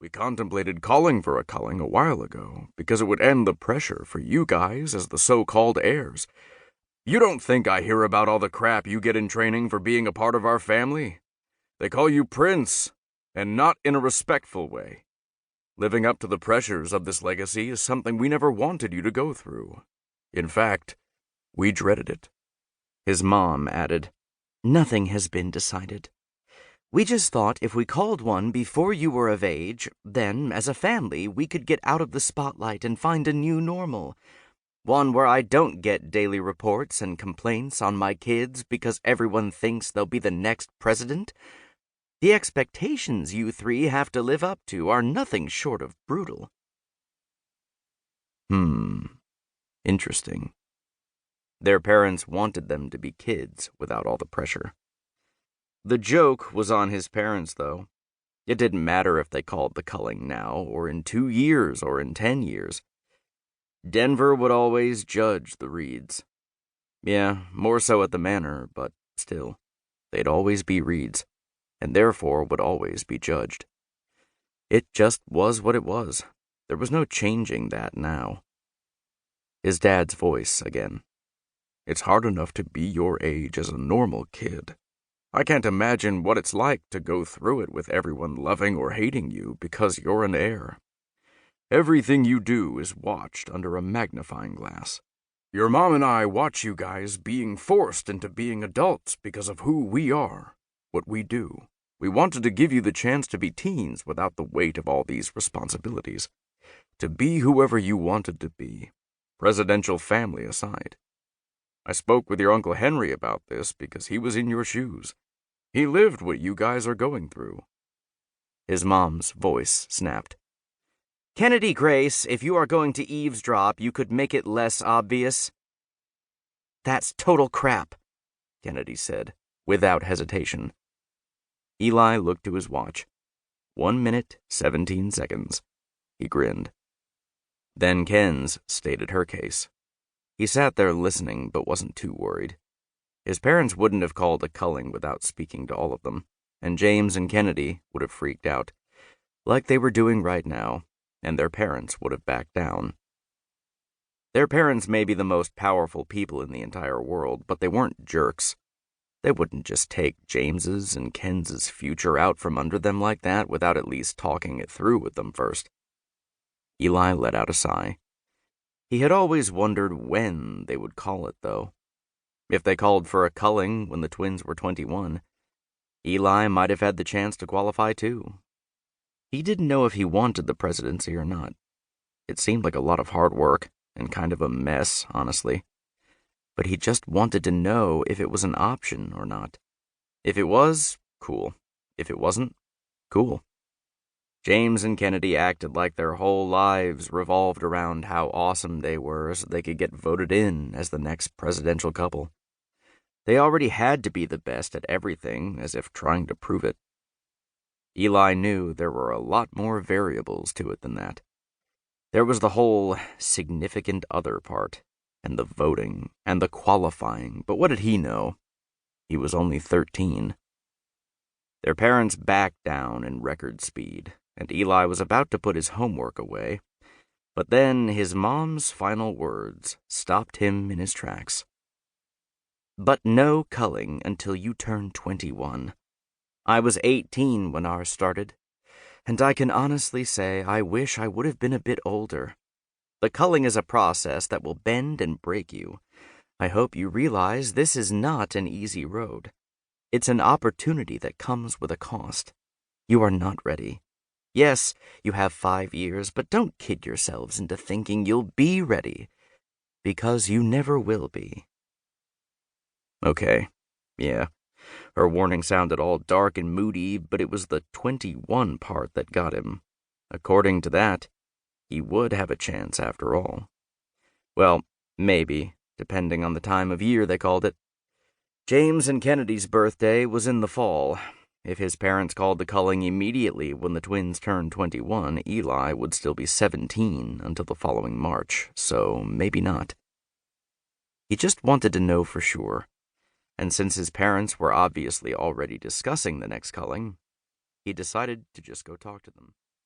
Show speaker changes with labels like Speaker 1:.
Speaker 1: We contemplated calling for a culling a while ago, because it would end the pressure for you guys as the so-called heirs. You don't think I hear about all the crap you get in training for being a part of our family? They call you Prince, and not in a respectful way. Living up to the pressures of this legacy is something we never wanted you to go through. In fact, we dreaded it.
Speaker 2: His mom added, "Nothing has been decided. We just thought if we called one before you were of age, then, as a family, we could get out of the spotlight and find a new normal. One where I don't get daily reports and complaints on my kids because everyone thinks they'll be the next president. The expectations you three have to live up to are nothing short of brutal."
Speaker 1: Interesting. Their parents wanted them to be kids without all the pressure. The joke was on his parents, though. It didn't matter if they called the culling now, or in 2 years, or in 10 years. Denver would always judge the Reeds. Yeah, more so at the manor, but still, they'd always be Reeds, and therefore would always be judged. It just was what it was. There was no changing that now. His dad's voice again. It's hard enough to be your age as a normal kid. I can't imagine what it's like to go through it with everyone loving or hating you because you're an heir. Everything you do is watched under a magnifying glass. Your mom and I watch you guys being forced into being adults because of who we are, what we do. We wanted to give you the chance to be teens without the weight of all these responsibilities. To be whoever you wanted to be, presidential family aside. I spoke with your Uncle Henry about this because he was in your shoes. He lived what you guys are going through.
Speaker 2: His mom's voice snapped. "Kennedy Grace, if you are going to eavesdrop, you could make it less obvious." "That's total crap," Kennedy said, without hesitation.
Speaker 1: Eli looked to his watch. 1 minute, 17 seconds. He grinned. Then Ken's stated her case. He sat there listening, but wasn't too worried. His parents wouldn't have called a culling without speaking to all of them, and James and Kennedy would have freaked out, like they were doing right now, and their parents would have backed down. Their parents may be the most powerful people in the entire world, but they weren't jerks. They wouldn't just take James's and Ken's future out from under them like that without at least talking it through with them first. Eli let out a sigh. He had always wondered when they would call it, though. If they called for a culling when the twins were 21, Eli might have had the chance to qualify too. He didn't know if he wanted the presidency or not. It seemed like a lot of hard work and kind of a mess, honestly. But he just wanted to know if it was an option or not. If it was, cool. If it wasn't, cool. James and Kennedy acted like their whole lives revolved around how awesome they were so they could get voted in as the next presidential couple. They already had to be the best at everything, as if trying to prove it. Eli knew there were a lot more variables to it than that. There was the whole significant other part, and the voting, and the qualifying, but what did he know? He was only 13. Their parents backed down in record speed, and Eli was about to put his homework away, but then his mom's final words stopped him in his tracks. "But no culling until you turn 21. I was 18 when ours started, and I can honestly say I wish I would have been a bit older. The culling is a process that will bend and break you. I hope you realize this is not an easy road. It's an opportunity that comes with a cost. You are not ready. Yes, you have 5 years, but don't kid yourselves into thinking you'll be ready, because you never will be." Okay, yeah. Her warning sounded all dark and moody, but it was the 21 part that got him. According to that, he would have a chance after all. Well, maybe, depending on the time of year they called it. James and Kennedy's birthday was in the fall. If his parents called the culling immediately when the twins turned 21, Eli would still be 17 until the following March, so maybe not. He just wanted to know for sure, and since his parents were obviously already discussing the next culling, he decided to just go talk to them.